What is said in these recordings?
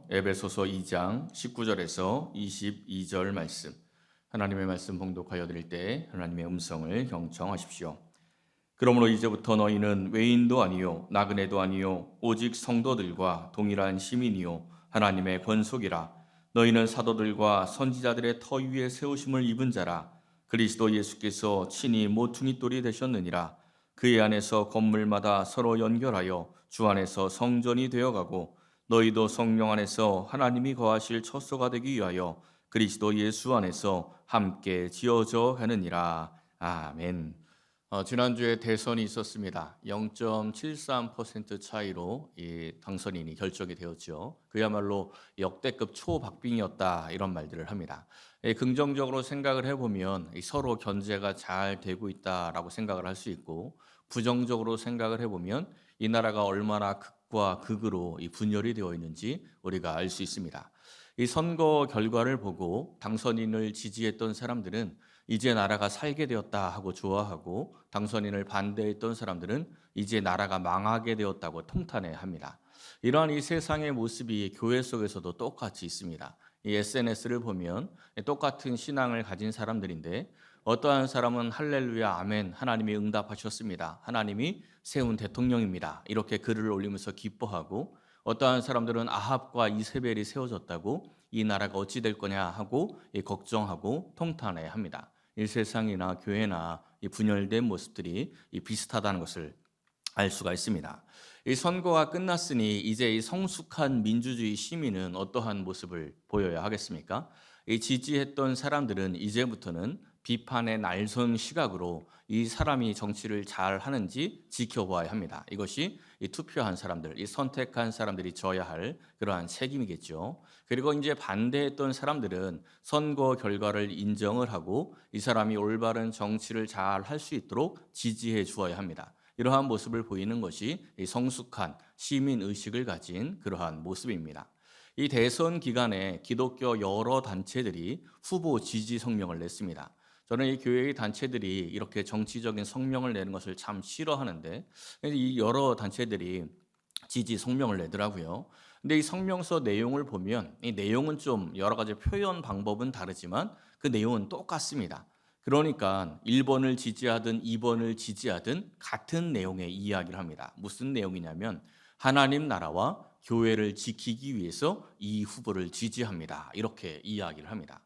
에베소서 2장 19절에서 22절 말씀, 하나님의 말씀 봉독하여 드릴 때 하나님의 음성을 경청하십시오. 그러므로 이제부터 너희는 외인도 아니요 나그네도 아니요 오직 성도들과 동일한 시민이요 하나님의 권속이라. 너희는 사도들과 선지자들의 터 위에 세우심을 입은 자라. 그리스도 예수께서 친히 모퉁이 돌이 되셨느니라. 그의 안에서 건물마다 서로 연결하여 주 안에서 성전이 되어가고, 너희도 성령 안에서 하나님이 거하실 처소가 되기 위하여 그리스도 예수 안에서 함께 지어져 가느니라. 아멘. 지난주에 대선이 있었습니다. 0.73% 차이로 이 당선인이 결정이 되었죠. 그야말로 역대급 초박빙이었다, 이런 말들을 합니다. 긍정적으로 생각을 해보면 서로 견제가 잘 되고 있다라고 생각을 할 수 있고, 부정적으로 생각을 해보면 이 나라가 얼마나 극과 극으로 이 분열이 되어 있는지 우리가 알 수 있습니다. 이 선거 결과를 보고 당선인을 지지했던 사람들은 이제 나라가 살게 되었다 하고 좋아하고, 당선인을 반대했던 사람들은 이제 나라가 망하게 되었다고 통탄해합니다. 이러한 이 세상의 모습이 교회 속에서도 똑같이 있습니다. 이 SNS를 보면 똑같은 신앙을 가진 사람들인데, 어떠한 사람은 할렐루야 아멘 하나님이 응답하셨습니다, 하나님이 세운 대통령입니다, 이렇게 글을 올리면서 기뻐하고, 어떠한 사람들은 아합과 이세벨이 세워졌다고 이 나라가 어찌 될 거냐 하고 걱정하고 통탄해합니다. 이 세상이나 교회나 이 분열된 모습들이 비슷하다는 것을 알 수가 있습니다. 이 선거가 끝났으니 이제 이 성숙한 민주주의 시민은 어떠한 모습을 보여야 하겠습니까? 이 지지했던 사람들은 이제부터는 비판의 날선 시각으로 이 사람이 정치를 잘 하는지 지켜봐야 합니다. 이것이 이 투표한 사람들, 이 선택한 사람들이 져야 할 그러한 책임이겠죠. 그리고 이제 반대했던 사람들은 선거 결과를 인정을 하고 이 사람이 올바른 정치를 잘 할 수 있도록 지지해 주어야 합니다. 이러한 모습을 보이는 것이 이 성숙한 시민 의식을 가진 그러한 모습입니다. 이 대선 기간에 기독교 여러 단체들이 후보 지지 성명을 냈습니다. 저는 이 교회의 단체들이 이렇게 정치적인 성명을 내는 것을 참 싫어하는데, 이 여러 단체들이 지지 성명을 내더라고요. 근데 이 성명서 내용을 보면 이 내용은 좀 여러 가지 표현 방법은 다르지만 그 내용은 똑같습니다. 그러니까 1번을 지지하든 2번을 지지하든 같은 내용의 이야기를 합니다. 무슨 내용이냐면 하나님 나라와 교회를 지키기 위해서 이 후보를 지지합니다, 이렇게 이야기를 합니다.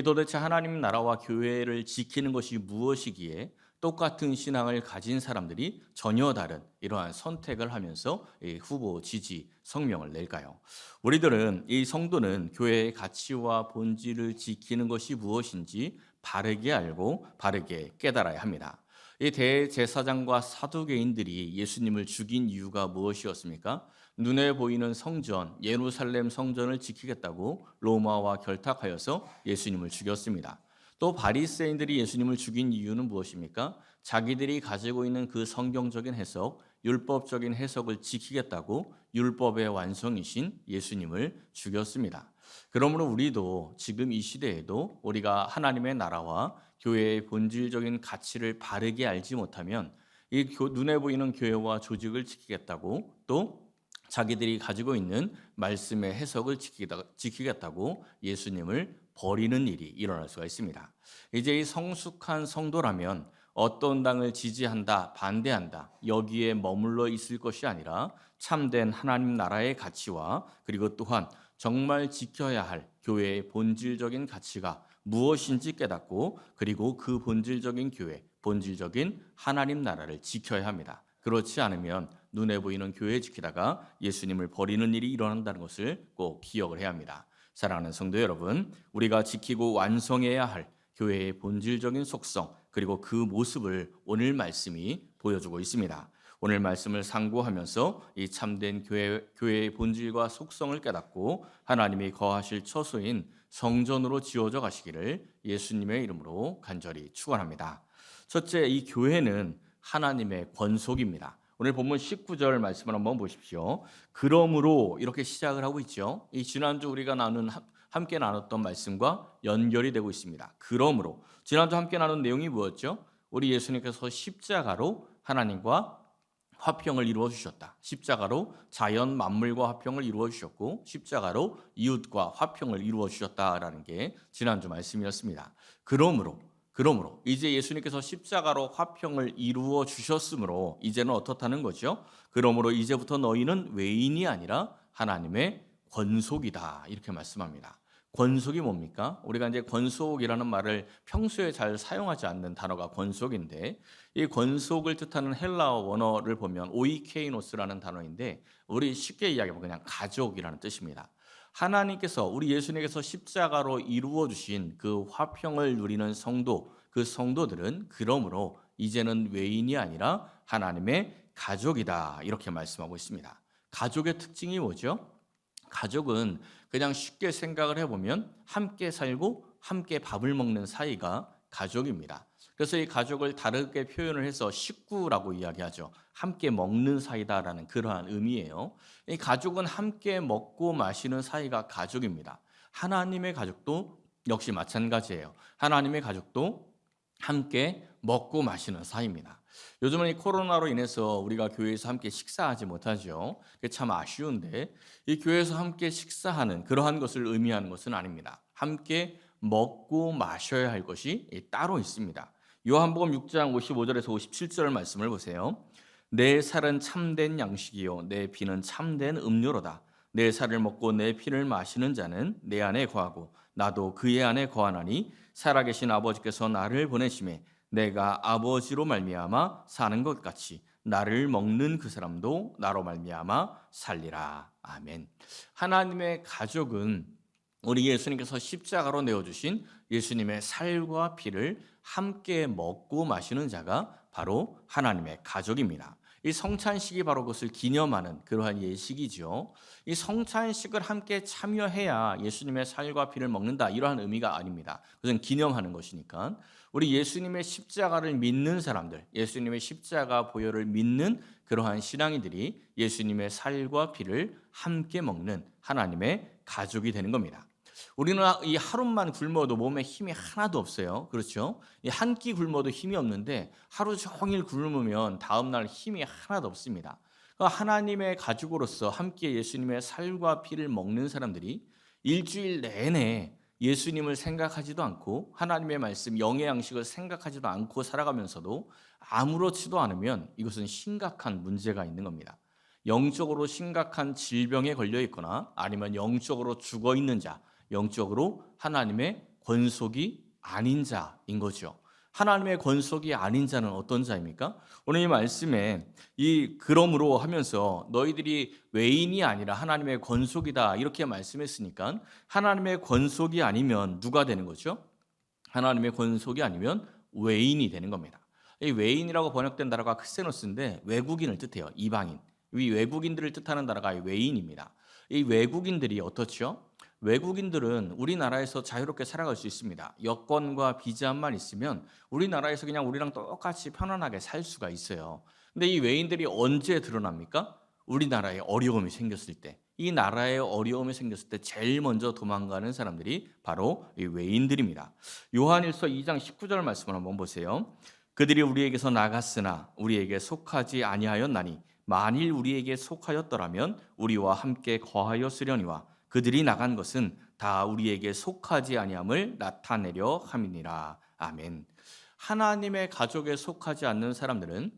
도대체 하나님 나라와 교회를 지키는 것이 무엇이기에 똑같은 신앙을 가진 사람들이 전혀 다른 이러한 선택을 하면서 후보 지지 성명을 낼까요? 우리들은 이 성도는 교회의 가치와 본질을 지키는 것이 무엇인지 바르게 알고 바르게 깨달아야 합니다. 이 대제사장과 사두개인들이 예수님을 죽인 이유가 무엇이었습니까? 눈에 보이는 성전, 예루살렘 성전을 지키겠다고 로마와 결탁하여서 예수님을 죽였습니다. 또 바리새인들이 예수님을 죽인 이유는 무엇입니까? 자기들이 가지고 있는 그 성경적인 해석, 율법적인 해석을 지키겠다고 율법의 완성이신 예수님을 죽였습니다. 그러므로 우리도 지금 이 시대에도 우리가 하나님의 나라와 교회의 본질적인 가치를 바르게 알지 못하면 이 눈에 보이는 교회와 조직을 지키겠다고, 또 자기들이 가지고 있는 말씀의 해석을 지키겠다고 예수님을 버리는 일이 일어날 수가 있습니다. 이제 이 성숙한 성도라면 어떤 당을 지지한다, 반대한다, 여기에 머물러 있을 것이 아니라 참된 하나님 나라의 가치와, 그리고 또한 정말 지켜야 할 교회의 본질적인 가치가 무엇인지 깨닫고, 그리고 그 본질적인 교회, 본질적인 하나님 나라를 지켜야 합니다. 그렇지 않으면 눈에 보이는 교회 지키다가 예수님을 버리는 일이 일어난다는 것을 꼭 기억을 해야 합니다. 사랑하는 성도 여러분, 우리가 지키고 완성해야 할 교회의 본질적인 속성, 그리고 그 모습을 오늘 말씀이 보여주고 있습니다. 오늘 말씀을 상고하면서 이 참된 교회의 본질과 속성을 깨닫고 하나님이 거하실 처소인 성전으로 지어져 가시기를 예수님의 이름으로 간절히 축원합니다. 첫째, 이 교회는 하나님의 권속입니다. 오늘 본문 19절 말씀을 한번 보십시오. 그러므로 이렇게 시작을 하고 있죠. 이 지난주 우리가 함께 나눴던 말씀과 연결이 되고 있습니다. 그러므로 지난주 함께 나눈 내용이 무엇죠? 우리 예수님께서 십자가로 하나님과 화평을 이루어 주셨다. 십자가로 자연 만물과 화평을 이루어 주셨고 십자가로 이웃과 화평을 이루어 주셨다라는 게 지난주 말씀이었습니다. 그러므로 이제 예수님께서 십자가로 화평을 이루어 주셨으므로 이제는 어떻다는 거죠? 그러므로 이제부터 너희는 외인이 아니라 하나님의 권속이다. 이렇게 말씀합니다. 권속이 뭡니까? 우리가 이제 권속이라는 말을 평소에 잘 사용하지 않는 단어가 권속인데 이 권속을 뜻하는 헬라어 원어를 보면 오이케이노스라는 단어인데 우리 쉽게 이야기하면 그냥 가족이라는 뜻입니다. 하나님께서 우리 예수님께서 십자가로 이루어 주신 그 화평을 누리는 성도, 그 성도들은 그러므로 이제는 외인이 아니라 하나님의 가족이다. 이렇게 말씀하고 있습니다. 가족의 특징이 뭐죠? 가족은 그냥 쉽게 생각을 해보면 함께 살고 함께 밥을 먹는 사이가 가족입니다. 그래서 이 가족을 다르게 표현을 해서 식구라고 이야기하죠. 함께 먹는 사이다라는 그러한 의미예요. 이 가족은 함께 먹고 마시는 사이가 가족입니다. 하나님의 가족도 역시 마찬가지예요. 하나님의 가족도 함께 먹고 마시는 사이입니다. 요즘은 이 코로나로 인해서 우리가 교회에서 함께 식사하지 못하죠. 그게 참 아쉬운데 이 교회에서 함께 식사하는 그러한 것을 의미하는 것은 아닙니다. 함께 먹고 마셔야 할 것이 따로 있습니다. 요한복음 6장 55절에서 57절 말씀을 보세요. 내 살은 참된 양식이요 내 피는 참된 음료로다. 내 살을 먹고 내 피를 마시는 자는 내 안에 거하고 나도 그의 안에 거하나니 살아계신 아버지께서 나를 보내심에 내가 아버지로 말미암아 사는 것 같이 나를 먹는 그 사람도 나로 말미암아 살리라. 아멘. 하나님의 가족은 우리 예수님께서 십자가로 내어주신 예수님의 살과 피를 함께 먹고 마시는 자가 바로 하나님의 가족입니다. 이 성찬식이 바로 그것을 기념하는 그러한 예식이죠. 이 성찬식을 함께 참여해야 예수님의 살과 피를 먹는다 이러한 의미가 아닙니다. 그것은 기념하는 것이니까 우리 예수님의 십자가를 믿는 사람들, 예수님의 십자가 보혈을 믿는 그러한 신앙이들이 예수님의 살과 피를 함께 먹는 하나님의 가족이 되는 겁니다. 우리는 이 하루만 굶어도 몸에 힘이 하나도 없어요. 그렇죠? 한 끼 굶어도 힘이 없는데 하루 종일 굶으면 다음날 힘이 하나도 없습니다. 그러니까 하나님의 가족으로서 함께 예수님의 살과 피를 먹는 사람들이 일주일 내내 예수님을 생각하지도 않고 하나님의 말씀, 영의 양식을 생각하지도 않고 살아가면서도 아무렇지도 않으면 이것은 심각한 문제가 있는 겁니다. 영적으로 심각한 질병에 걸려 있거나 아니면 영적으로 죽어 있는 자, 영적으로 하나님의 권속이 아닌 자인 거죠. 하나님의 권속이 아닌 자는 어떤 자입니까? 오늘 이 말씀에 이 그러므로 하면서 너희들이 외인이 아니라 하나님의 권속이다 이렇게 말씀했으니까 하나님의 권속이 아니면 누가 되는 거죠? 하나님의 권속이 아니면 외인이 되는 겁니다. 이 외인이라고 번역된 단어가 크세노스인데 외국인을 뜻해요. 이방인. 이 외국인들을 뜻하는 단어가 외인입니다. 이 외국인들이 어떻죠? 외국인들은 우리나라에서 자유롭게 살아갈 수 있습니다. 여권과 비자만 있으면 우리나라에서 그냥 우리랑 똑같이 편안하게 살 수가 있어요. 근데 이 외인들이 언제 드러납니까? 우리나라에 어려움이 생겼을 때, 이 나라에 어려움이 생겼을 때 제일 먼저 도망가는 사람들이 바로 이 외인들입니다. 요한일서 2장 19절 말씀을 한번 보세요. 그들이 우리에게서 나갔으나 우리에게 속하지 아니하였나니 만일 우리에게 속하였더라면 우리와 함께 거하였으려니와 그들이 나간 것은 다 우리에게 속하지 아니함을 나타내려 함이니라. 아멘. 하나님의 가족에 속하지 않는 사람들은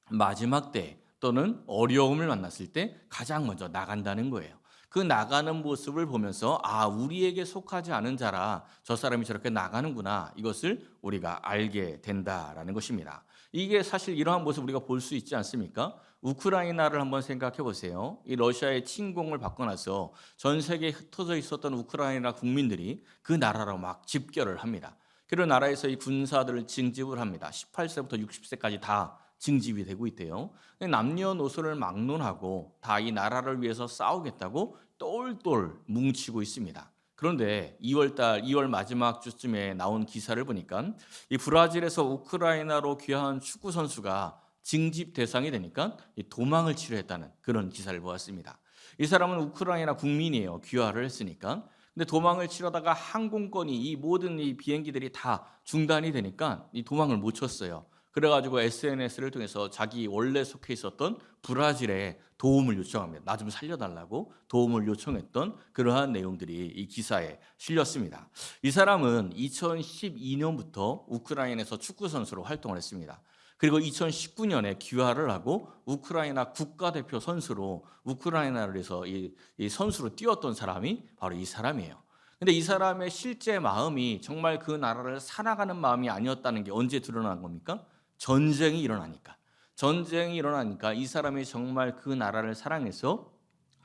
마지막 때 또는 어려움을 만났을 때 가장 먼저 나간다는 거예요. 그 나가는 모습을 보면서 아, 우리에게 속하지 않은 자라 저 사람이 저렇게 나가는구나. 이것을 우리가 알게 된다라는 것입니다. 이게 사실 이러한 모습 우리가 볼 수 있지 않습니까? 우크라이나를 한번 생각해 보세요. 이 러시아의 침공을 받고 나서 전 세계에 흩어져 있었던 우크라이나 국민들이 그 나라로 막 집결을 합니다. 그리고 나라에서 이 군사들을 징집을 합니다. 18세부터 60세까지 다 징집이 되고 있대요. 남녀노소를 막론하고 다 이 나라를 위해서 싸우겠다고 똘똘 뭉치고 있습니다. 그런데 2월 마지막 주쯤에 나온 기사를 보니까 이 브라질에서 우크라이나로 귀화한 축구 선수가 징집 대상이 되니까 도망을 치료했다는 그런 기사를 보았습니다. 이 사람은 우크라이나 국민이에요. 귀화를 했으니까. 근데 도망을 치려다가 항공권이 이 모든 이 비행기들이 다 중단이 되니까 이 도망을 못 쳤어요. 그래가지고 SNS를 통해서 자기 원래 속해 있었던 브라질에 도움을 요청합니다. 나 좀 살려달라고 도움을 요청했던 그러한 내용들이 이 기사에 실렸습니다. 이 사람은 2012년부터 우크라이나에서 축구 선수로 활동을 했습니다. 그리고 2019년에 귀화를 하고 우크라이나 국가대표 선수로 우크라이나를 해서 이 선수로 뛰었던 사람이 바로 이 사람이에요. 근데 이 사람의 실제 마음이 정말 그 나라를 사랑하는 마음이 아니었다는 게 언제 드러난 겁니까? 전쟁이 일어나니까. 전쟁이 일어나니까 이 사람이 정말 그 나라를 사랑해서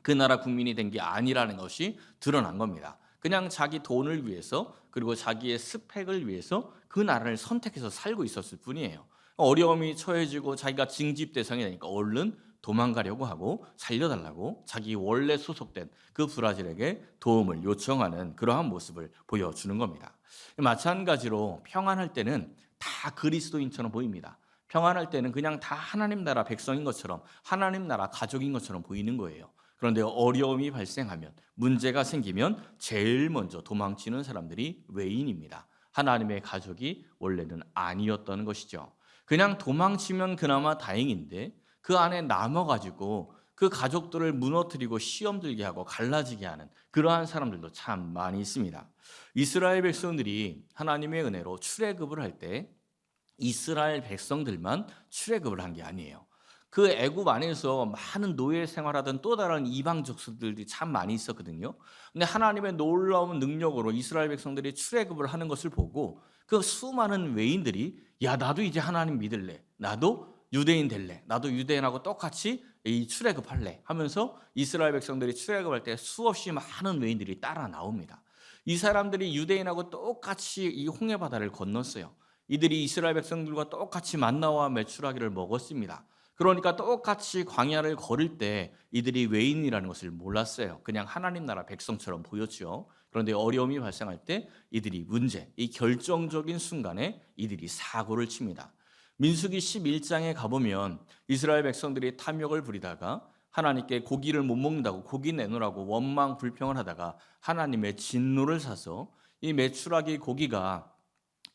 그 나라 국민이 된 게 아니라는 것이 드러난 겁니다. 그냥 자기 돈을 위해서 그리고 자기의 스펙을 위해서 그 나라를 선택해서 살고 있었을 뿐이에요. 어려움이 처해지고 자기가 징집 대상이 되니까 얼른 도망가려고 하고 살려달라고 자기 원래 소속된 그 브라질에게 도움을 요청하는 그러한 모습을 보여주는 겁니다. 마찬가지로 평안할 때는 다 그리스도인처럼 보입니다. 평안할 때는 그냥 다 하나님 나라 백성인 것처럼 하나님 나라 가족인 것처럼 보이는 거예요. 그런데 어려움이 발생하면 문제가 생기면 제일 먼저 도망치는 사람들이 외인입니다. 하나님의 가족이 원래는 아니었던 것이죠. 그냥 도망치면 그나마 다행인데 그 안에 남아가지고 그 가족들을 무너뜨리고 시험 들게 하고 갈라지게 하는 그러한 사람들도 참 많이 있습니다. 이스라엘 백성들이 하나님의 은혜로 출애굽을 할 때 이스라엘 백성들만 출애굽을 한 게 아니에요. 그 애굽 안에서 많은 노예 생활하던 또 다른 이방 족속들이 참 많이 있었거든요. 근데 하나님의 놀라운 능력으로 이스라엘 백성들이 출애굽을 하는 것을 보고 그 수많은 외인들이 야 나도 이제 하나님 믿을래. 나도 유대인 될래. 나도 유대인하고 똑같이 이 출애굽할래 하면서 이스라엘 백성들이 출애굽할 때 수없이 많은 외인들이 따라 나옵니다. 이 사람들이 유대인하고 똑같이 이 홍해 바다를 건넜어요. 이들이 이스라엘 백성들과 똑같이 만나와 메추라기를 먹었습니다. 그러니까 똑같이 광야를 걸을 때 이들이 외인이라는 것을 몰랐어요. 그냥 하나님 나라 백성처럼 보였죠. 그런데 어려움이 발생할 때 이들이 이 결정적인 순간에 이들이 사고를 칩니다. 민수기 11장에 가보면 이스라엘 백성들이 탐욕을 부리다가 하나님께 고기를 못 먹는다고 고기 내놓으라고 원망 불평을 하다가 하나님의 진노를 사서 이 메추라기 고기가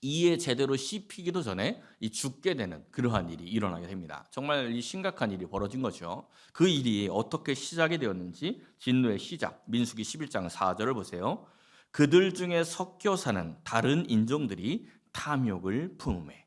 이에 제대로 씹히기도 전에 이 죽게 되는 그러한 일이 일어나게 됩니다. 정말 이 심각한 일이 벌어진 거죠. 그 일이 어떻게 시작이 되었는지 진노의 시작 민수기 11장 4절을 보세요. 그들 중에 섞여 사는 다른 인종들이 탐욕을 품음에.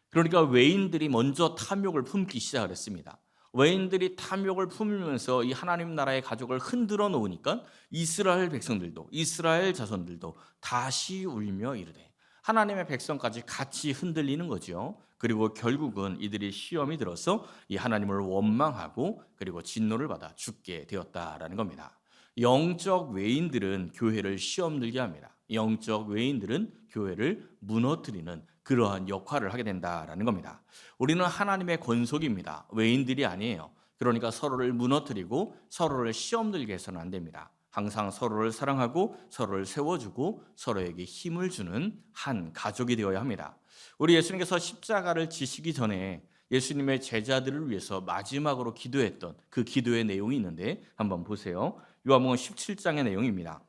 그러니까 외인들이 먼저 탐욕을 품기 시작을 했습니다. 외인들이 탐욕을 품으면서 이 하나님 나라의 가족을 흔들어 놓으니까 이스라엘 백성들도 이스라엘 자손들도 다시 울며 이르되 하나님의 백성까지 같이 흔들리는 거죠. 그리고 결국은 이들이 시험이 들어서 이 하나님을 원망하고 그리고 진노를 받아 죽게 되었다라는 겁니다. 영적 외인들은 교회를 시험 들게 합니다. 영적 외인들은 교회를 무너뜨리는 그러한 역할을 하게 된다라는 겁니다. 우리는 하나님의 권속입니다. 외인들이 아니에요. 그러니까 서로를 무너뜨리고 서로를 시험 들게 해서는 안 됩니다. 항상 서로를 사랑하고 서로를 세워주고 서로에게 힘을 주는 한 가족이 되어야 합니다. 우리 예수님께서 십자가를 지시기 전에 예수님의 제자들을 위해서 마지막으로 기도했던 그 기도의 내용이 있는데 한번 보세요. 요한복음 17장의 내용입니다.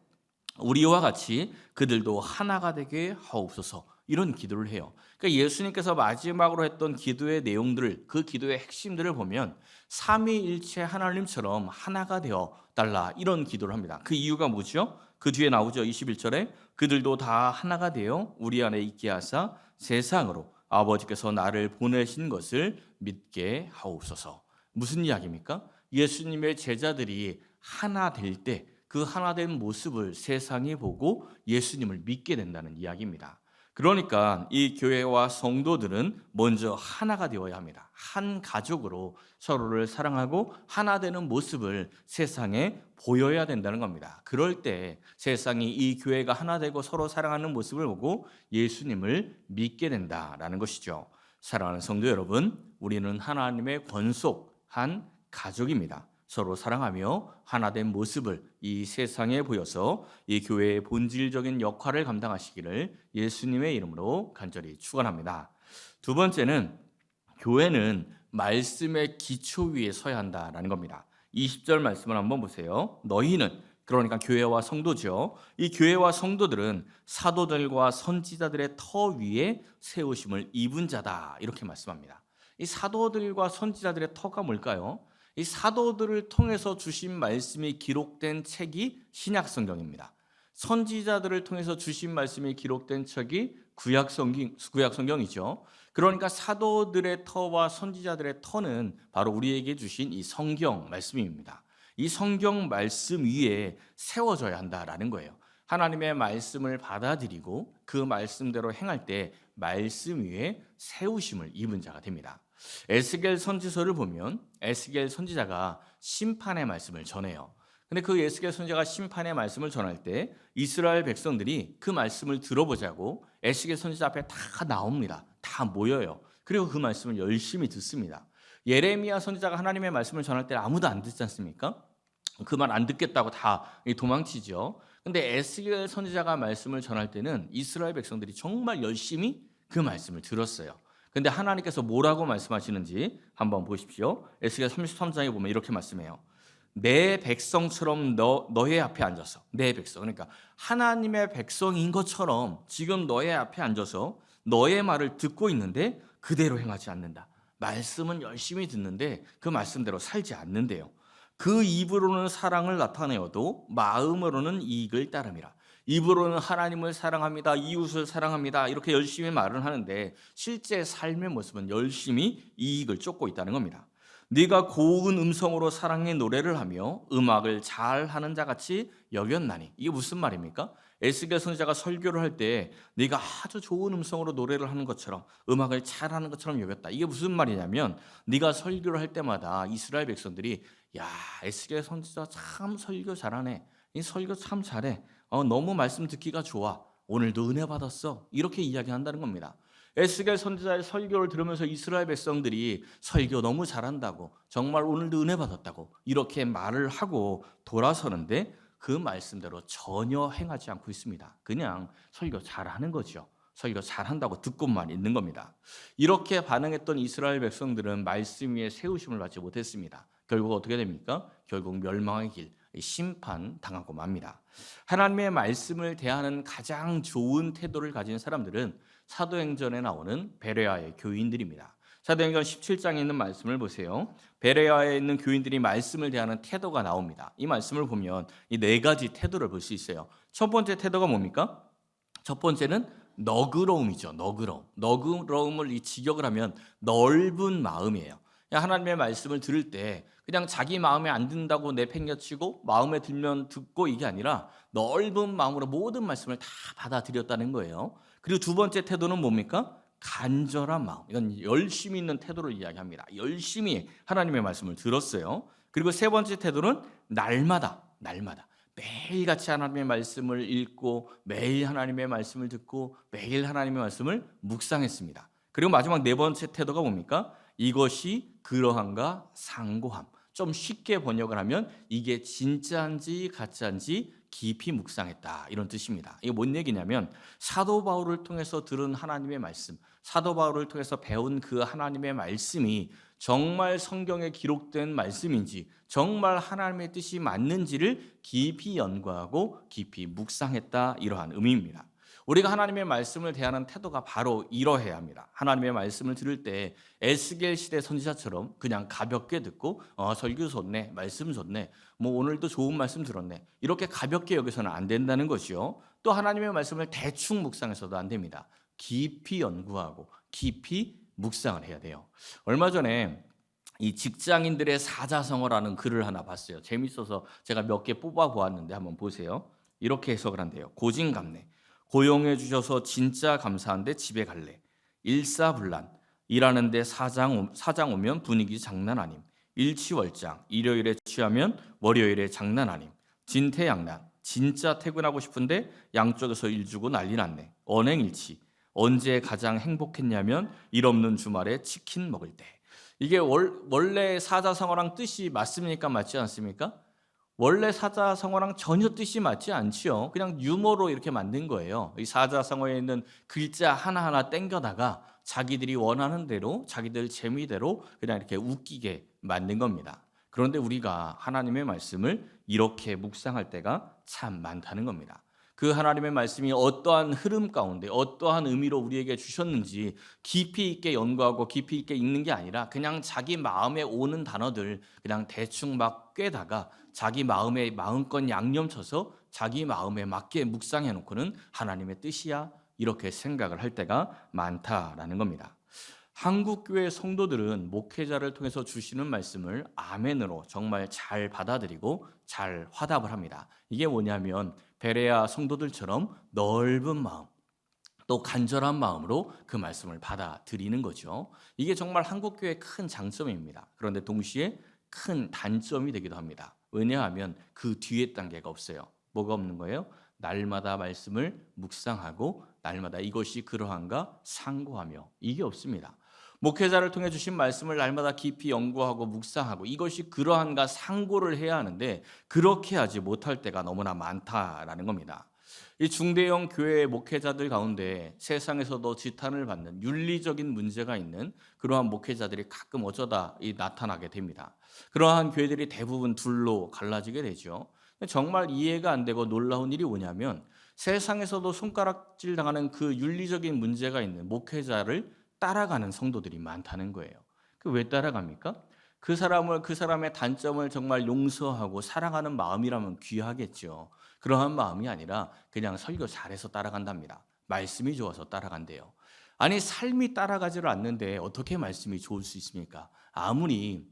우리와 같이 그들도 하나가 되게 하옵소서 이런 기도를 해요. 그러니까 예수님께서 마지막으로 했던 기도의 내용들, 그 기도의 핵심들을 보면 삼위일체 하나님처럼 하나가 되어 달라 이런 기도를 합니다. 그 이유가 뭐죠? 그 뒤에 나오죠. 21절에 그들도 다 하나가 되어 우리 안에 있게 하사 세상으로 아버지께서 나를 보내신 것을 믿게 하옵소서. 무슨 이야기입니까? 예수님의 제자들이 하나 될 때 그 하나 된 모습을 세상이 보고 예수님을 믿게 된다는 이야기입니다. 그러니까 이 교회와 성도들은 먼저 하나가 되어야 합니다. 한 가족으로 서로를 사랑하고 하나 되는 모습을 세상에 보여야 된다는 겁니다. 그럴 때 세상이 이 교회가 하나 되고 서로 사랑하는 모습을 보고 예수님을 믿게 된다라는 것이죠. 사랑하는 성도 여러분, 우리는 하나님의 권속한 가족입니다. 서로 사랑하며 하나된 모습을 이 세상에 보여서 이 교회의 본질적인 역할을 감당하시기를 예수님의 이름으로 간절히 축원합니다. 두 번째는 교회는 말씀의 기초 위에 서야 한다라는 겁니다. 20절 말씀을 한번 보세요. 너희는 그러니까 교회와 성도죠. 이 교회와 성도들은 사도들과 선지자들의 터 위에 세우심을 입은 자다 이렇게 말씀합니다. 이 사도들과 선지자들의 터가 뭘까요? 이 사도들을 통해서 주신 말씀이 기록된 책이 신약 성경입니다. 선지자들을 통해서 주신 말씀이 기록된 책이 구약 성경이죠. 그러니까 사도들의 터와 선지자들의 터는 바로 우리에게 주신 이 성경 말씀입니다. 이 성경 말씀 위에 세워져야 한다라는 거예요. 하나님의 말씀을 받아들이고 그 말씀대로 행할 때 말씀 위에 세우심을 입은 자가 됩니다. 에스겔 선지서를 보면 에스겔 선지자가 심판의 말씀을 전해요. 근데 그 에스겔 선지자가 심판의 말씀을 전할 때 이스라엘 백성들이 그 말씀을 들어보자고 에스겔 선지자 앞에 다 나옵니다. 다 모여요. 그리고 그 말씀을 열심히 듣습니다. 예레미야 선지자가 하나님의 말씀을 전할 때 아무도 안 듣지 않습니까? 그 말 안 듣겠다고 다 도망치죠. 근데 에스겔 선지자가 말씀을 전할 때는 이스라엘 백성들이 정말 열심히 그 말씀을 들었어요. 근데 하나님께서 뭐라고 말씀하시는지 한번 보십시오. 에스겔 33장에 보면 이렇게 말씀해요. 내 백성처럼 너의 앞에 앉아서, 내 백성, 그러니까 하나님의 백성인 것처럼 지금 너의 앞에 앉아서 너의 말을 듣고 있는데 그대로 행하지 않는다. 말씀은 열심히 듣는데 그 말씀대로 살지 않는데요. 그 입으로는 사랑을 나타내어도 마음으로는 이익을 따름이라. 입으로는 하나님을 사랑합니다, 이웃을 사랑합니다 이렇게 열심히 말을 하는데 실제 삶의 모습은 열심히 이익을 쫓고 있다는 겁니다. 네가 고운 음성으로 사랑의 노래를 하며 음악을 잘하는 자같이 여겼나니. 이게 무슨 말입니까? 에스겔 선지자가 설교를 할 때 네가 아주 좋은 음성으로 노래를 하는 것처럼 음악을 잘하는 것처럼 여겼다. 이게 무슨 말이냐면 네가 설교를 할 때마다 이스라엘 백성들이 야, 에스겔 선지자 참 설교 잘하네, 이 설교 참 잘해, 너무 말씀 듣기가 좋아, 오늘도 은혜 받았어 이렇게 이야기한다는 겁니다. 에스겔 선지자의 설교를 들으면서 이스라엘 백성들이 설교 너무 잘한다고, 정말 오늘도 은혜 받았다고 이렇게 말을 하고 돌아서는데 그 말씀대로 전혀 행하지 않고 있습니다. 그냥 설교 잘하는 거죠. 설교 잘한다고 듣고만 있는 겁니다. 이렇게 반응했던 이스라엘 백성들은 말씀 위에 세우심을 받지 못했습니다. 결국 어떻게 됩니까? 결국 멸망의 길, 심판 당하고 맙니다. 하나님의 말씀을 대하는 가장 좋은 태도를 가진 사람들은 사도행전에 나오는 베레아의 교인들입니다. 사도행전 17장에 있는 말씀을 보세요. 베레아에 있는 교인들이 말씀을 대하는 태도가 나옵니다. 이 말씀을 보면 이 네 가지 태도를 볼 수 있어요. 첫 번째 태도가 뭡니까? 첫 번째는 너그러움이죠. 너그러움을 이 직역을 하면 넓은 마음이에요. 하나님의 말씀을 들을 때 그냥 자기 마음에 안 든다고 내팽개치고 마음에 들면 듣고 이게 아니라 넓은 마음으로 모든 말씀을 다 받아들였다는 거예요. 그리고 두 번째 태도는 뭡니까? 간절한 마음. 이건 열심히 있는 태도를 이야기합니다. 열심히 하나님의 말씀을 들었어요. 그리고 세 번째 태도는 날마다 매일같이 하나님의 말씀을 읽고 매일 하나님의 말씀을 듣고 매일 하나님의 말씀을 묵상했습니다. 그리고 마지막 네 번째 태도가 뭡니까? 이것이 그러한가 상고함. 좀 쉽게 번역을 하면 이게 진짜인지 가짜인지 깊이 묵상했다 이런 뜻입니다. 이게 뭔 얘기냐면 사도 바울을 통해서 들은 하나님의 말씀, 사도 바울을 통해서 배운 그 하나님의 말씀이 정말 성경에 기록된 말씀인지 정말 하나님의 뜻이 맞는지를 깊이 연구하고 깊이 묵상했다 이러한 의미입니다. 우리가 하나님의 말씀을 대하는 태도가 바로 이러해야 합니다. 하나님의 말씀을 들을 때 에스겔 시대 선지자처럼 그냥 가볍게 듣고 설교 좋네, 말씀 좋네, 뭐 오늘도 좋은 말씀 들었네 이렇게 가볍게 여기서는 안 된다는 것이요. 또 하나님의 말씀을 대충 묵상해서도 안 됩니다. 깊이 연구하고 깊이 묵상을 해야 돼요. 얼마 전에 이 직장인들의 사자성어라는 글을 하나 봤어요. 재밌어서 제가 몇 개 뽑아 보았는데 한번 보세요. 이렇게 해석을 한대요. 고진감래. 고용해 주셔서 진짜 감사한데 집에 갈래. 일사불란. 일하는데 사장 오면 분위기 장난 아님. 일취월장. 일요일에 취하면 월요일에 장난 아님. 진퇴양난. 진짜 퇴근하고 싶은데 양쪽에서 일 주고 난리 났네. 언행일치. 언제 가장 행복했냐면 일 없는 주말에 치킨 먹을 때. 이게 원래 사자성어랑 뜻이 맞습니까? 맞지 않습니까? 원래 사자성어랑 전혀 뜻이 맞지 않지요. 그냥 유머로 이렇게 만든 거예요. 이 사자성어에 있는 글자 하나하나 땡겨다가 자기들이 원하는 대로 자기들 재미대로 그냥 이렇게 웃기게 만든 겁니다. 그런데 우리가 하나님의 말씀을 이렇게 묵상할 때가 참 많다는 겁니다. 그 하나님의 말씀이 어떠한 흐름 가운데 어떠한 의미로 우리에게 주셨는지 깊이 있게 연구하고 깊이 있게 읽는 게 아니라 그냥 자기 마음에 오는 단어들 그냥 대충 막 꿰다가 자기 마음에 마음껏 양념쳐서 자기 마음에 맞게 묵상해 놓고는 하나님의 뜻이야 이렇게 생각을 할 때가 많다라는 겁니다. 한국 교회 성도들은 목회자를 통해서 주시는 말씀을 아멘으로 정말 잘 받아들이고 잘 화답을 합니다. 이게 뭐냐면 베레아 성도들처럼 넓은 마음, 또 간절한 마음으로 그 말씀을 받아들이는 거죠. 이게 정말 한국 교회의 큰 장점입니다. 그런데 동시에 큰 단점이 되기도 합니다. 왜냐하면 그 뒤에 단계가 없어요. 뭐가 없는 거예요? 날마다 말씀을 묵상하고 날마다 이것이 그러한가 상고하며 이게 없습니다. 목회자를 통해 주신 말씀을 날마다 깊이 연구하고 묵상하고 이것이 그러한가 상고를 해야 하는데 그렇게 하지 못할 때가 너무나 많다라는 겁니다. 이 중대형 교회 목회자들 가운데 세상에서도 지탄을 받는 윤리적인 문제가 있는 그러한 목회자들이 가끔 어쩌다 나타나게 됩니다. 그러한 교회들이 대부분 둘로 갈라지게 되죠. 정말 이해가 안 되고 놀라운 일이 뭐냐면 세상에서도 손가락질 당하는 그 윤리적인 문제가 있는 목회자를 따라가는 성도들이 많다는 거예요. 그 왜 따라갑니까? 그 사람의 단점을 정말 용서하고 사랑하는 마음이라면 귀하겠죠. 그러한 마음이 아니라 그냥 설교 잘해서 따라간답니다. 말씀이 좋아서 따라간대요. 아니 삶이 따라가지를 않는데 어떻게 말씀이 좋을 수 있습니까? 아무리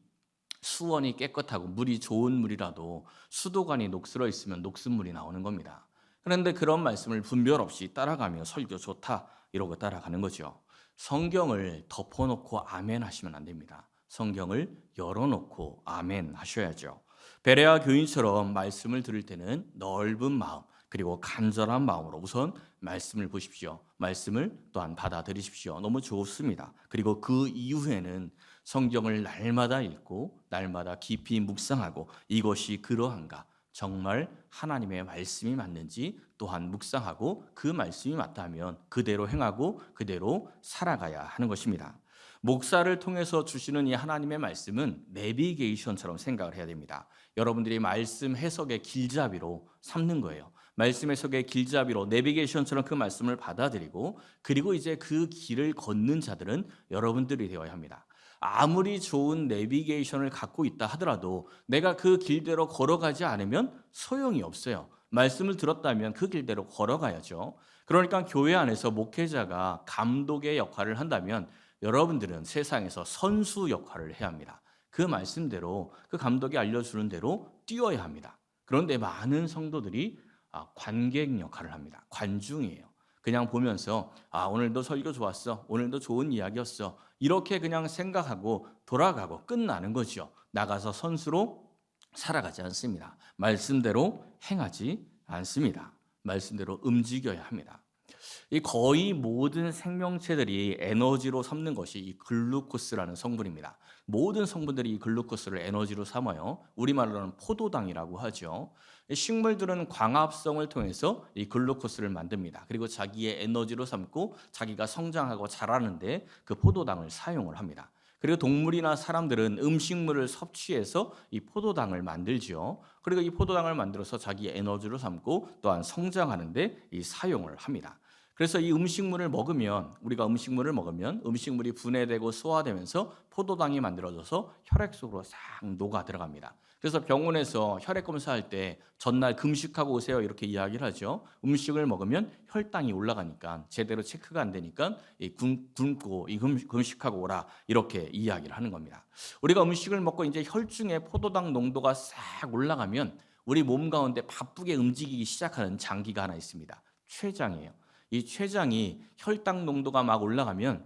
수원이 깨끗하고 물이 좋은 물이라도 수도관이 녹슬어 있으면 녹슨 물이 나오는 겁니다. 그런데 그런 말씀을 분별 없이 따라가며 설교 좋다 이러고 따라가는 거죠. 성경을 덮어놓고 아멘 하시면 안 됩니다. 성경을 열어놓고 아멘 하셔야죠. 베레아 교인처럼 말씀을 들을 때는 넓은 마음 그리고 간절한 마음으로 우선 말씀을 보십시오. 말씀을 또한 받아들이십시오. 너무 좋습니다. 그리고 그 이후에는 성경을 날마다 읽고 날마다 깊이 묵상하고 이것이 그러한가 정말 하나님의 말씀이 맞는지 또한 묵상하고 그 말씀이 맞다면 그대로 행하고 그대로 살아가야 하는 것입니다. 목사를 통해서 주시는 이 하나님의 말씀은 내비게이션처럼 생각을 해야 됩니다. 여러분들이 말씀 해석의 길잡이로 삼는 거예요. 말씀 해석의 길잡이로 내비게이션처럼 그 말씀을 받아들이고 그리고 이제 그 길을 걷는 자들은 여러분들이 되어야 합니다. 아무리 좋은 내비게이션을 갖고 있다 하더라도 내가 그 길대로 걸어가지 않으면 소용이 없어요. 말씀을 들었다면 그 길대로 걸어가야죠. 그러니까 교회 안에서 목회자가 감독의 역할을 한다면 여러분들은 세상에서 선수 역할을 해야 합니다. 그 말씀대로 그 감독이 알려주는 대로 뛰어야 합니다. 그런데 많은 성도들이 관객 역할을 합니다. 관중이에요. 그냥 보면서 오늘도 설교 좋았어. 오늘도 좋은 이야기였어. 이렇게 그냥 생각하고 돌아가고 끝나는 거죠. 나가서 선수로 살아가지 않습니다. 말씀대로 행하지 않습니다. 말씀대로 움직여야 합니다. 이 거의 모든 생명체들이 에너지로 삼는 것이 이 글루코스라는 성분입니다. 모든 성분들이 이 글루코스를 에너지로 삼아요. 우리말로는 포도당이라고 하죠. 식물들은 광합성을 통해서 이 글루코스를 만듭니다. 그리고 자기의 에너지로 삼고 자기가 성장하고 자라는데 그 포도당을 사용을 합니다. 그리고 동물이나 사람들은 음식물을 섭취해서 이 포도당을 만들죠. 그리고 이 포도당을 만들어서 자기의 에너지로 삼고 또한 성장하는데 이 사용을 합니다. 그래서 이 음식물을 먹으면 우리가 음식물을 먹으면 음식물이 분해되고 소화되면서 포도당이 만들어져서 혈액 속으로 싹 녹아 들어갑니다. 그래서 병원에서 혈액 검사할 때 전날 금식하고 오세요 이렇게 이야기를 하죠. 음식을 먹으면 혈당이 올라가니까 제대로 체크가 안 되니까 굶고 금식하고 오라 이렇게 이야기를 하는 겁니다. 우리가 음식을 먹고 이제 혈중에 포도당 농도가 싹 올라가면 우리 몸 가운데 바쁘게 움직이기 시작하는 장기가 하나 있습니다. 췌장이에요. 이 췌장이 혈당 농도가 막 올라가면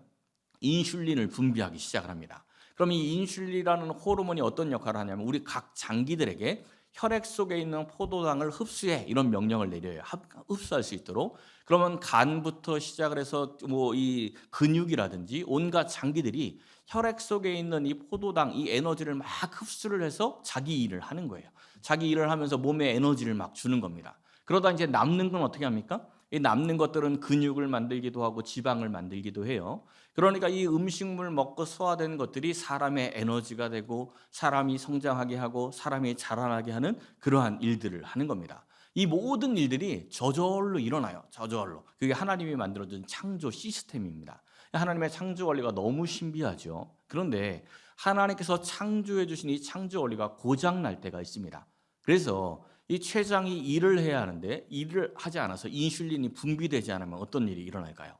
인슐린을 분비하기 시작을 합니다. 그럼 이 인슐린이라는 호르몬이 어떤 역할을 하냐면 우리 각 장기들에게 혈액 속에 있는 포도당을 흡수해 이런 명령을 내려요. 흡수할 수 있도록. 그러면 간부터 시작을 해서 이 근육이라든지 온갖 장기들이 혈액 속에 있는 이 포도당, 이 에너지를 막 흡수를 해서 자기 일을 하는 거예요. 자기 일을 하면서 몸에 에너지를 막 주는 겁니다. 그러다 이제 남는 건 어떻게 합니까? 이 남는 것들은 근육을 만들기도 하고 지방을 만들기도 해요. 그러니까 이 음식물 먹고 소화되는 것들이 사람의 에너지가 되고 사람이 성장하게 하고 사람이 자라나게 하는 그러한 일들을 하는 겁니다. 이 모든 일들이 저절로 일어나요. 저절로. 그게 하나님이 만들어준 창조 시스템입니다. 하나님의 창조 원리가 너무 신비하죠. 그런데 하나님께서 창조해 주신 이 창조 원리가 고장 날 때가 있습니다. 그래서 이 췌장이 일을 해야 하는데 일을 하지 않아서 인슐린이 분비되지 않으면 어떤 일이 일어날까요?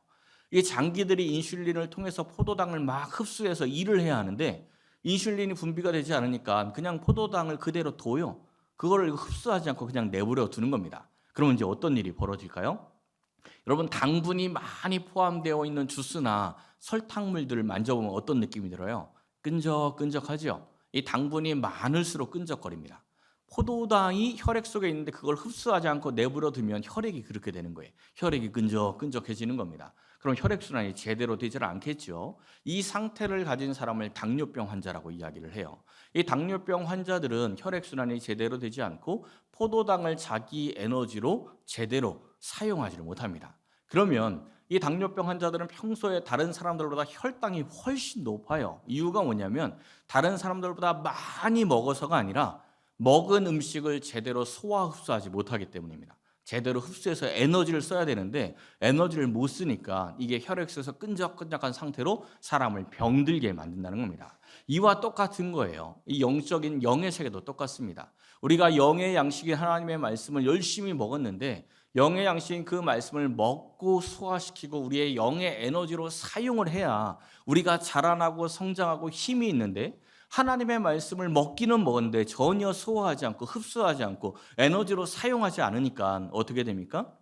이 장기들이 인슐린을 통해서 포도당을 막 흡수해서 일을 해야 하는데 인슐린이 분비가 되지 않으니까 그냥 포도당을 그대로 둬요. 그거를 흡수하지 않고 그냥 내버려 두는 겁니다. 그러면 이제 어떤 일이 벌어질까요? 여러분, 당분이 많이 포함되어 있는 주스나 설탕물들을 만져보면 어떤 느낌이 들어요? 끈적끈적하죠? 이 당분이 많을수록 끈적거립니다. 포도당이 혈액 속에 있는데 그걸 흡수하지 않고 내버려 두면 혈액이 그렇게 되는 거예요. 혈액이 끈적끈적해지는 겁니다. 그럼 혈액순환이 제대로 되질 않겠죠. 이 상태를 가진 사람을 당뇨병 환자라고 이야기를 해요. 이 당뇨병 환자들은 혈액순환이 제대로 되지 않고 포도당을 자기 에너지로 제대로 사용하지를 못합니다. 그러면 이 당뇨병 환자들은 평소에 다른 사람들보다 혈당이 훨씬 높아요. 이유가 뭐냐면 다른 사람들보다 많이 먹어서가 아니라 먹은 음식을 제대로 소화 흡수하지 못하기 때문입니다. 제대로 흡수해서 에너지를 써야 되는데 에너지를 못 쓰니까 이게 혈액에서 끈적끈적한 상태로 사람을 병들게 만든다는 겁니다. 이와 똑같은 거예요. 이 영적인 영의 세계도 똑같습니다. 우리가 영의 양식인 하나님의 말씀을 열심히 먹었는데 영의 양식인 그 말씀을 먹고 소화시키고 우리의 영의 에너지로 사용을 해야 우리가 자라나고 성장하고 힘이 있는데 하나님의 말씀을 먹기는 먹었는데 전혀 소화하지 않고 흡수하지 않고 에너지로 사용하지 않으니까 어떻게 됩니까?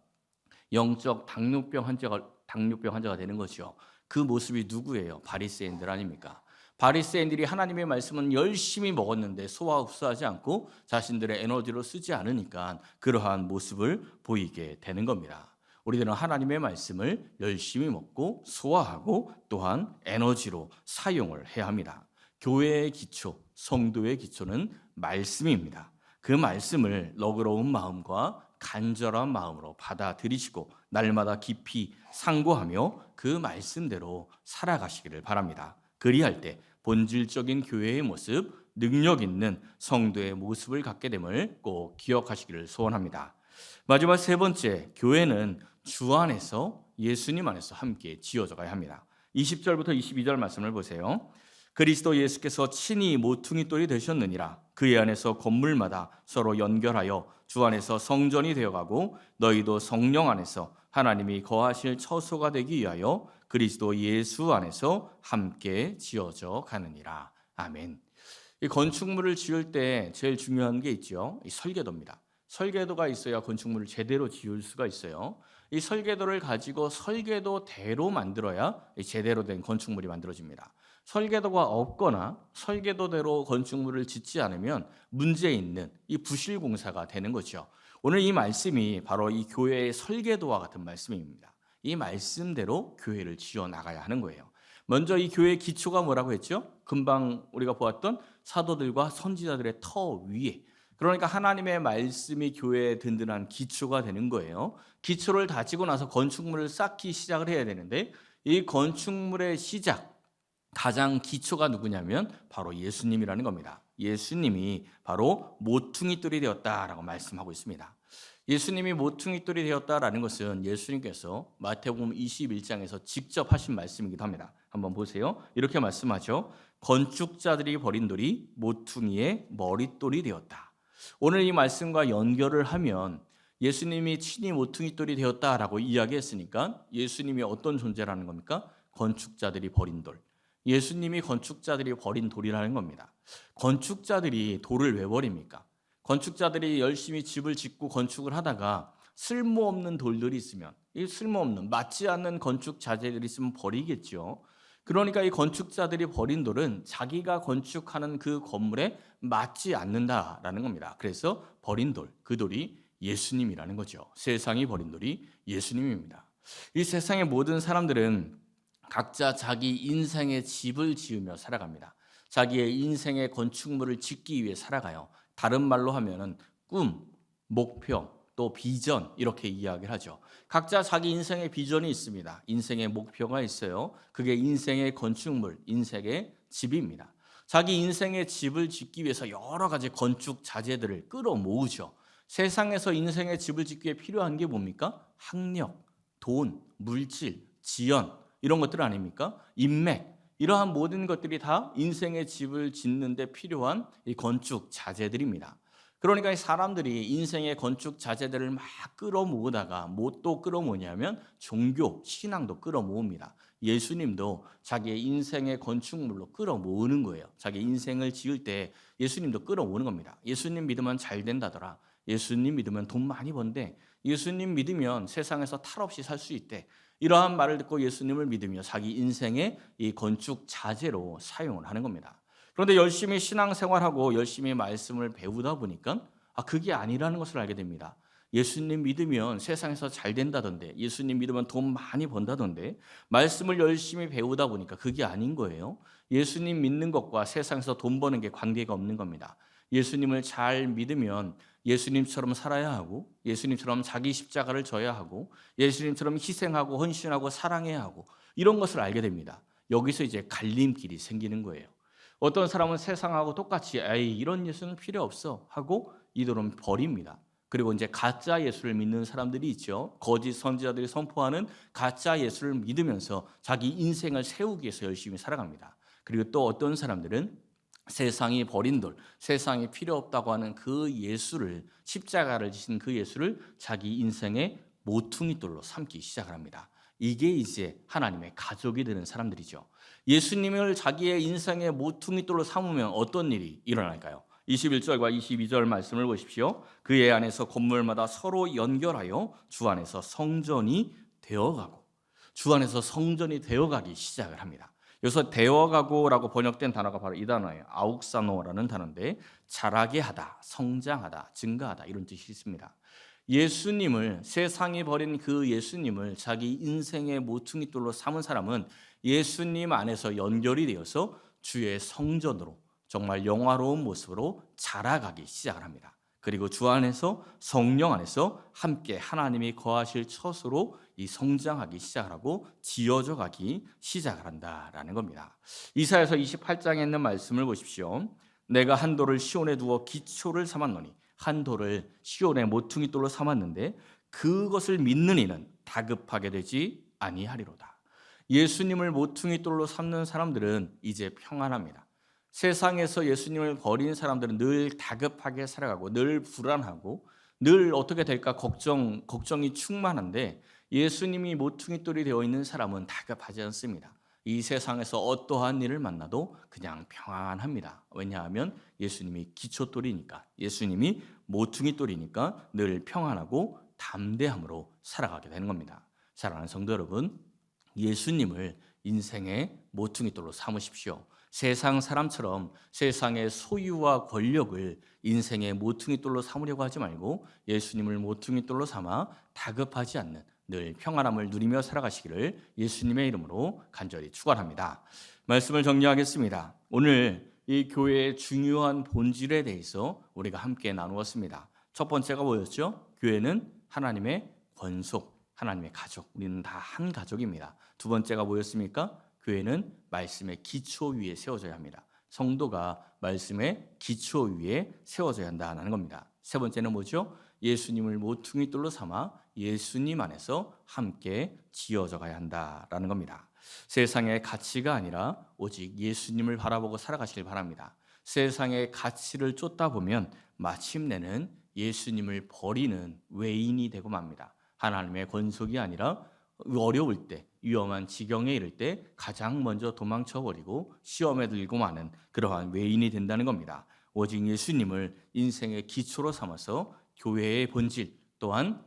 영적 당뇨병 환자가 되는 거죠. 그 모습이 누구예요? 바리새인들 아닙니까? 바리새인들이 하나님의 말씀은 열심히 먹었는데 소화 흡수하지 않고 자신들의 에너지로 쓰지 않으니까 그러한 모습을 보이게 되는 겁니다. 우리들은 하나님의 말씀을 열심히 먹고 소화하고 또한 에너지로 사용을 해야 합니다. 교회의 기초, 성도의 기초는 말씀입니다. 그 말씀을 너그러운 마음과 간절한 마음으로 받아들이시고 날마다 깊이 상고하며 그 말씀대로 살아가시기를 바랍니다. 그리할 때 본질적인 교회의 모습, 능력 있는 성도의 모습을 갖게 됨을 꼭 기억하시기를 소원합니다. 마지막 세 번째, 교회는 주 안에서 예수님 안에서 함께 지어져 가야 합니다. 20절부터 22절 말씀을 보세요. 그리스도 예수께서 친히 모퉁이 돌이 되셨느니라. 그의 안에서 건물마다 서로 연결하여 주 안에서 성전이 되어가고 너희도 성령 안에서 하나님이 거하실 처소가 되기 위하여 그리스도 예수 안에서 함께 지어져 가느니라. 아멘. 이 건축물을 지을 때 제일 중요한 게 있죠. 이 설계도입니다. 설계도가 있어야 건축물을 제대로 지을 수가 있어요. 이 설계도를 가지고 설계도대로 만들어야 제대로 된 건축물이 만들어집니다. 설계도가 없거나 설계도대로 건축물을 짓지 않으면 문제 있는 이 부실 공사가 되는 거죠. 오늘 이 말씀이 바로 이 교회의 설계도와 같은 말씀입니다. 이 말씀대로 교회를 지어 나가야 하는 거예요. 먼저 이 교회의 기초가 뭐라고 했죠? 금방 우리가 보았던 사도들과 선지자들의 터 위에, 그러니까 하나님의 말씀이 교회의 든든한 기초가 되는 거예요. 기초를 다지고 나서 건축물을 쌓기 시작을 해야 되는데 이 건축물의 시작, 가장 기초가 누구냐면 바로 예수님이라는 겁니다. 예수님이 바로 모퉁이돌이 되었다라고 말씀하고 있습니다. 예수님이 모퉁이돌이 되었다라는 것은 예수님께서 마태복음 21장에서 직접 하신 말씀이기도 합니다. 한번 보세요. 이렇게 말씀하죠. 건축자들이 버린 돌이 모퉁이의 머릿돌이 되었다. 오늘 이 말씀과 연결을 하면 예수님이 친히 모퉁이돌이 되었다라고 이야기했으니까 예수님이 어떤 존재라는 겁니까? 건축자들이 버린 돌. 예수님이 건축자들이 버린 돌이라는 겁니다. 건축자들이 돌을 왜 버립니까? 건축자들이 열심히 집을 짓고 건축을 하다가 쓸모없는 돌들이 있으면, 이 쓸모없는 맞지 않는 건축 자재들이 있으면 버리겠죠. 그러니까 이 건축자들이 버린 돌은 자기가 건축하는 그 건물에 맞지 않는다라는 겁니다. 그래서 버린 돌, 그 돌이 예수님이라는 거죠. 세상이 버린 돌이 예수님입니다. 이 세상의 모든 사람들은 각자 자기 인생의 집을 지으며 살아갑니다. 자기의 인생의 건축물을 짓기 위해 살아가요. 다른 말로 하면은 꿈, 목표, 또 비전 이렇게 이야기를 하죠. 각자 자기 인생의 비전이 있습니다. 인생의 목표가 있어요. 그게 인생의 건축물, 인생의 집입니다. 자기 인생의 집을 짓기 위해서 여러 가지 건축 자재들을 끌어모으죠. 세상에서 인생의 집을 짓기 위해 필요한 게 뭡니까? 학력, 돈, 물질, 지연 이런 것들 아닙니까? 인맥 이러한 모든 것들이 다 인생의 집을 짓는 데 필요한 이 건축 자재들입니다. 그러니까 이 사람들이 인생의 건축 자재들을 막 끌어모으다가 뭐 또 끌어모으냐면 종교, 신앙도 끌어모읍니다. 예수님도 자기의 인생의 건축물로 끌어모으는 거예요. 자기 인생을 지을 때 예수님도 끌어모으는 겁니다. 예수님 믿으면 잘 된다더라. 예수님 믿으면 돈 많이 번대. 예수님 믿으면 세상에서 탈 없이 살 수 있대. 이러한 말을 듣고 예수님을 믿으며 자기 인생의 이 건축 자재로 사용을 하는 겁니다. 그런데 열심히 신앙생활하고 열심히 말씀을 배우다 보니까 그게 아니라는 것을 알게 됩니다. 예수님 믿으면 세상에서 잘 된다던데, 예수님 믿으면 돈 많이 번다던데, 말씀을 열심히 배우다 보니까 그게 아닌 거예요. 예수님 믿는 것과 세상에서 돈 버는 게 관계가 없는 겁니다. 예수님을 잘 믿으면 예수님처럼 살아야 하고, 예수님처럼 자기 십자가를 져야 하고, 예수님처럼 희생하고 헌신하고 사랑해야 하고, 이런 것을 알게 됩니다. 여기서 이제 갈림길이 생기는 거예요. 어떤 사람은 세상하고 똑같이 에이 이런 예수는 필요 없어 하고 이들은 버립니다. 그리고 이제 가짜 예수를 믿는 사람들이 있죠. 거짓 선지자들이 선포하는 가짜 예수를 믿으면서 자기 인생을 세우기 위해서 열심히 살아갑니다. 그리고 또 어떤 사람들은 세상이 버린 돌, 세상이 필요 없다고 하는 그 예수를, 십자가를 지신 그 예수를 자기 인생의 모퉁이 돌로 삼기 시작을 합니다. 이게 이제 하나님의 가족이 되는 사람들이죠. 예수님을 자기의 인생의 모퉁이 돌로 삼으면 어떤 일이 일어날까요? 21절과 22절 말씀을 보십시오. 그의 안에서 건물마다 서로 연결하여 주 안에서 성전이 되어가고, 주 안에서 성전이 되어가기 시작을 합니다. 여기서 되어가고라고 번역된 단어가 바로 이 단어예요. 아욱사노라는 단어인데 자라게 하다, 성장하다, 증가하다 이런 뜻이 있습니다. 예수님을, 세상이 버린 그 예수님을 자기 인생의 모퉁이 돌로 삼은 사람은 예수님 안에서 연결이 되어서 주의 성전으로 정말 영화로운 모습으로 자라가기 시작을 합니다. 그리고 주 안에서, 성령 안에서 함께 하나님이 거하실 처소로 이 성장하기 시작을 하고 지어져 가기 시작을 한다라는 겁니다. 이사야서 28장에 있는 말씀을 보십시오. 내가 한 돌을 시온에 두어 기초를 삼았노니, 한 돌을 시온의 모퉁이 돌로 삼았는데 그것을 믿는 이는 다급하게 되지 아니하리로다. 예수님을 모퉁이 돌로 삼는 사람들은 이제 평안합니다. 세상에서 예수님을 버린 사람들은 늘 다급하게 살아가고 늘 불안하고 늘 어떻게 될까 걱정이 충만한데, 예수님이 모퉁이 돌이 되어 있는 사람은 다급하지 않습니다. 이 세상에서 어떠한 일을 만나도 그냥 평안합니다. 왜냐하면 예수님이 기초돌이니까, 예수님이 모퉁이 돌이니까 늘 평안하고 담대함으로 살아가게 되는 겁니다. 사랑하는 성도 여러분, 예수님을 인생의 모퉁이 돌로 삼으십시오. 세상 사람처럼 세상의 소유와 권력을 인생의 모퉁이 돌로 삼으려고 하지 말고 예수님을 모퉁이 돌로 삼아 다급하지 않는 늘 평안함을 누리며 살아가시기를 예수님의 이름으로 간절히 축원합니다. 말씀을 정리하겠습니다. 오늘 이 교회의 중요한 본질에 대해서 우리가 함께 나누었습니다. 첫 번째가 뭐였죠? 교회는 하나님의 권속, 하나님의 가족, 우리는 다 한 가족입니다. 두 번째가 뭐였습니까? 교회는 말씀의 기초 위에 세워져야 합니다. 성도가 말씀의 기초 위에 세워져야 한다는 겁니다. 세 번째는 뭐죠? 예수님을 모퉁이 돌로 삼아 예수님 안에서 함께 지어져 가야 한다라는 겁니다. 세상의 가치가 아니라 오직 예수님을 바라보고 살아가시길 바랍니다. 세상의 가치를 쫓다 보면 마침내는 예수님을 버리는 외인이 되고 맙니다. 하나님의 권속이 아니라 어려울 때, 위험한 지경에 이를 때 가장 먼저 도망쳐버리고 시험에 들고 마는 그러한 외인이 된다는 겁니다. 오직 예수님을 인생의 기초로 삼아서 교회의 본질 또한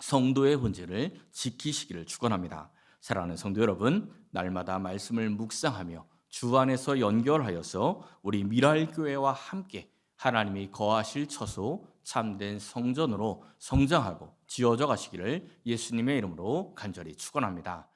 성도의 본질을 지키시기를 축원합니다. 사랑하는 성도 여러분, 날마다 말씀을 묵상하며 주 안에서 연결하여서 우리 미랄교회와 함께 하나님이 거하실 처소 참된 성전으로 성장하고 지어져 가시기를 예수님의 이름으로 간절히 축원합니다.